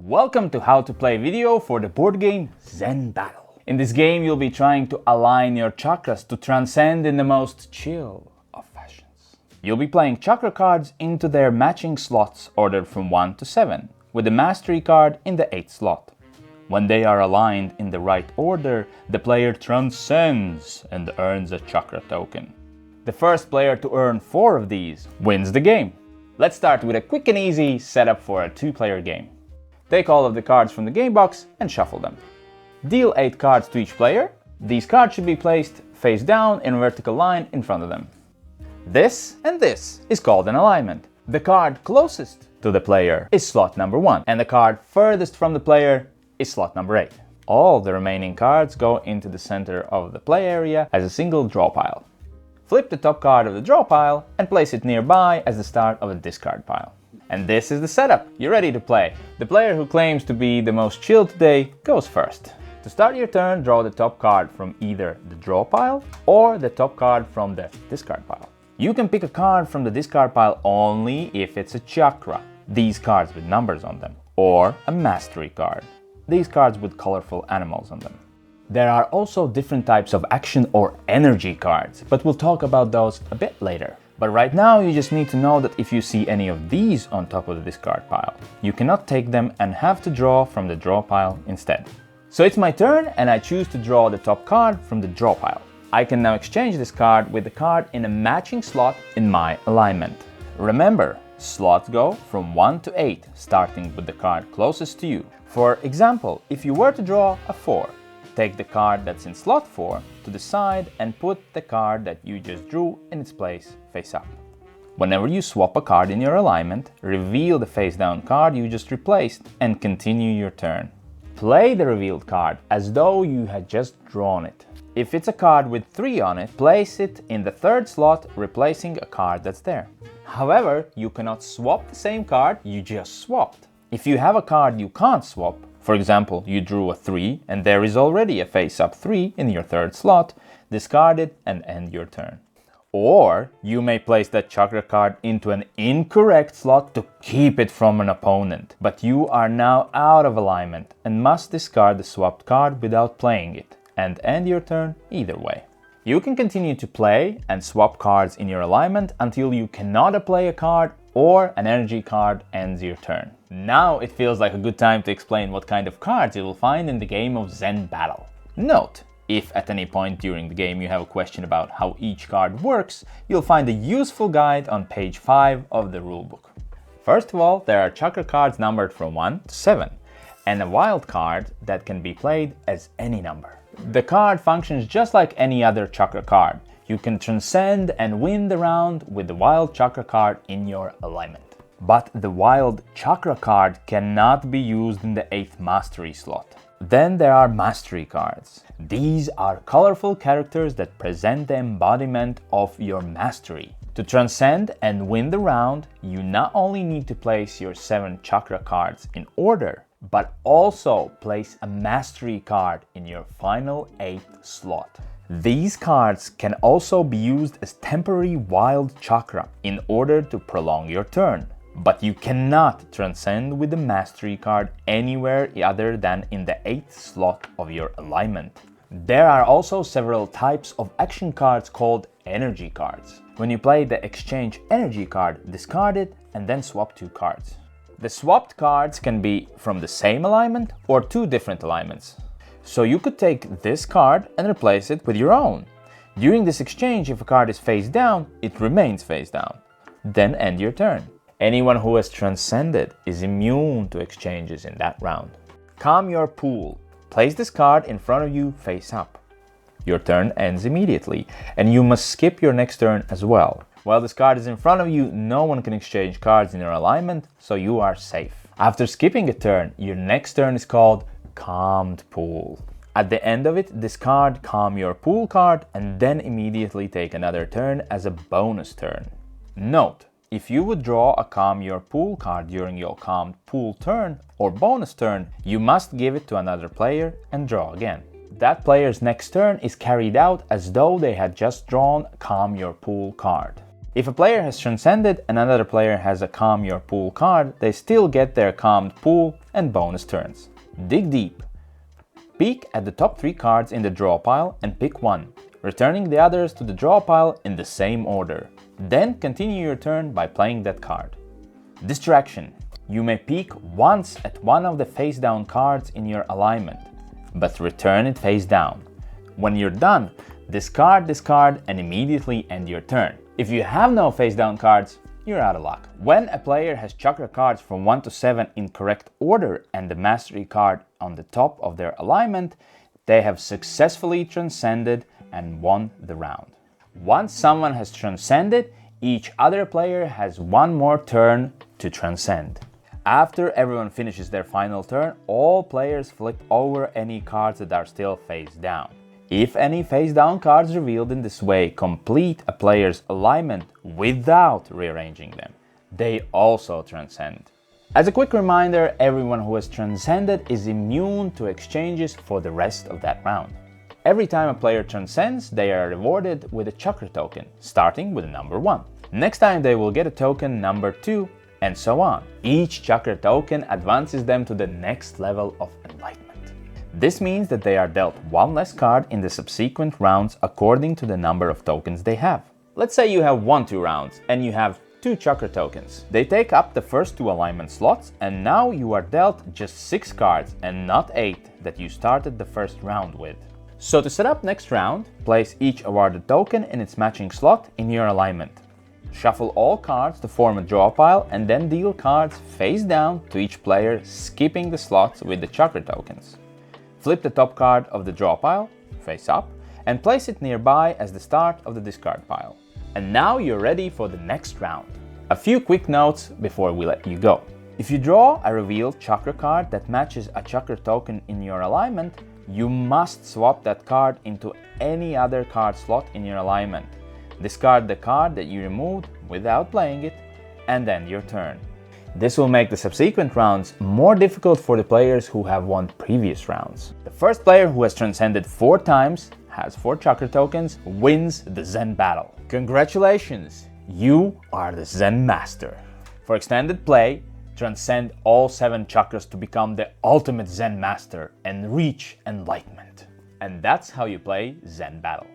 Welcome to How to Play video for the board game Zen Battle. In this game you'll be trying to align your chakras to transcend in the most chill of fashions. You'll be playing chakra cards into their matching slots ordered from 1 to 7, with the mastery card in the 8th slot. When they are aligned in the right order, the player transcends and earns a chakra token. The first player to earn 4 of these wins the game. Let's start with a quick and easy setup for a 2-player game. Take all of the cards from the game box and shuffle them. Deal 8 cards to each player. These cards should be placed face down in a vertical line in front of them. This and this is called an alignment. The card closest to the player is slot number 1, and the card furthest from the player is slot number 8. All the remaining cards go into the center of the play area as a single draw pile. Flip the top card of the draw pile and place it nearby as the start of a discard pile. And this is the setup. You're ready to play. The player who claims to be the most chill today goes first. To start your turn, draw the top card from either the draw pile or the top card from the discard pile. You can pick a card from the discard pile only if it's a chakra, these cards with numbers on them, or a mastery card, these cards with colorful animals on them. There are also different types of action or energy cards, but we'll talk about those a bit later. But right now you just need to know that if you see any of these on top of the discard pile, you cannot take them and have to draw from the draw pile instead. So it's my turn and I choose to draw the top card from the draw pile. I can now exchange this card with the card in a matching slot in my alignment. Remember, slots go from 1 to 8, starting with the card closest to you. For example, if you were to draw a 4, take the card that's in slot 4 to the side and put the card that you just drew in its place face up. Whenever you swap a card in your alignment, reveal the face down card you just replaced and continue your turn. Play the revealed card as though you had just drawn it. If it's a card with 3 on it, place it in the 3rd slot, replacing a card that's there. However, you cannot swap the same card you just swapped. If you have a card you can't swap, for example, you drew a 3 and there is already a face-up 3 in your 3rd slot, discard it and end your turn. Or you may place that chakra card into an incorrect slot to keep it from an opponent, but you are now out of alignment and must discard the swapped card without playing it and end your turn either way. You can continue to play and swap cards in your alignment until you cannot play a card or an energy card ends your turn. Now it feels like a good time to explain what kind of cards you will find in the game of Zen Battle. Note, if at any point during the game you have a question about how each card works, you'll find a useful guide on page 5 of the rulebook. First of all, there are chakra cards numbered from 1 to 7, and a wild card that can be played as any number. The card functions just like any other chakra card. You can transcend and win the round with the wild chakra card in your alignment. But the wild chakra card cannot be used in the 8th mastery slot. Then there are mastery cards. These are colorful characters that present the embodiment of your mastery. To transcend and win the round, you not only need to place your 7 chakra cards in order, but also place a mastery card in your final 8th slot. These cards can also be used as temporary wild chakra in order to prolong your turn. But you cannot transcend with the mastery card anywhere other than in the 8th slot of your alignment. There are also several types of action cards called energy cards. When you play the exchange energy card, discard it and then swap 2 cards. The swapped cards can be from the same alignment or 2 different alignments. So you could take this card and replace it with your own. During this exchange, if a card is face down, it remains face down. Then end your turn. Anyone who has transcended is immune to exchanges in that round. Calm your pool. Place this card in front of you face up. Your turn ends immediately, and you must skip your next turn as well. While this card is in front of you, no one can exchange cards in your alignment, so you are safe. After skipping a turn, your next turn is called Calmed Pool. At the end of it, discard Calm Your Pool card and then immediately take another turn as a bonus turn. Note, if you would draw a Calm Your Pool card during your Calmed Pool turn or bonus turn, you must give it to another player and draw again. That player's next turn is carried out as though they had just drawn a Calm Your Pool card. If a player has transcended and another player has a Calm Your Pool card, they still get their calmed pool and bonus turns. Dig deep. Peek at the top 3 cards in the draw pile and pick one, returning the others to the draw pile in the same order. Then continue your turn by playing that card. Distraction. You may peek once at one of the face down cards in your alignment, but return it face down. When you're done, discard this card and immediately end your turn. If you have no face down cards, you're out of luck. When a player has chakra cards from 1 to 7 in correct order and the mastery card on the top of their alignment, they have successfully transcended and won the round. Once someone has transcended, each other player has one more turn to transcend. After everyone finishes their final turn, all players flip over any cards that are still face down. If any face down cards revealed in this way complete a player's alignment without rearranging them, they also transcend. As a quick reminder, everyone who has transcended is immune to exchanges for the rest of that round. Every time a player transcends, they are rewarded with a chakra token, starting with a number 1. Next time they will get a token number 2, and so on. Each chakra token advances them to the next level of enlightenment. This means that they are dealt one less card in the subsequent rounds according to the number of tokens they have. Let's say you have won 2 rounds and you have 2 chakra tokens. They take up the first 2 alignment slots, and now you are dealt just 6 cards and not 8 that you started the first round with. So to set up next round, place each awarded token in its matching slot in your alignment. Shuffle all cards to form a draw pile and then deal cards face down to each player, skipping the slots with the chakra tokens. Flip the top card of the draw pile, face up, and place it nearby as the start of the discard pile. And now you're ready for the next round. A few quick notes before we let you go. If you draw a revealed chakra card that matches a chakra token in your alignment, you must swap that card into any other card slot in your alignment. Discard the card that you removed without playing it, and end your turn. This will make the subsequent rounds more difficult for the players who have won previous rounds. The first player who has transcended 4 times, has 4 chakra tokens, wins the Zen Battle. Congratulations! You are the Zen Master. For extended play, transcend all 7 chakras to become the ultimate Zen Master and reach enlightenment. And that's how you play Zen Battle.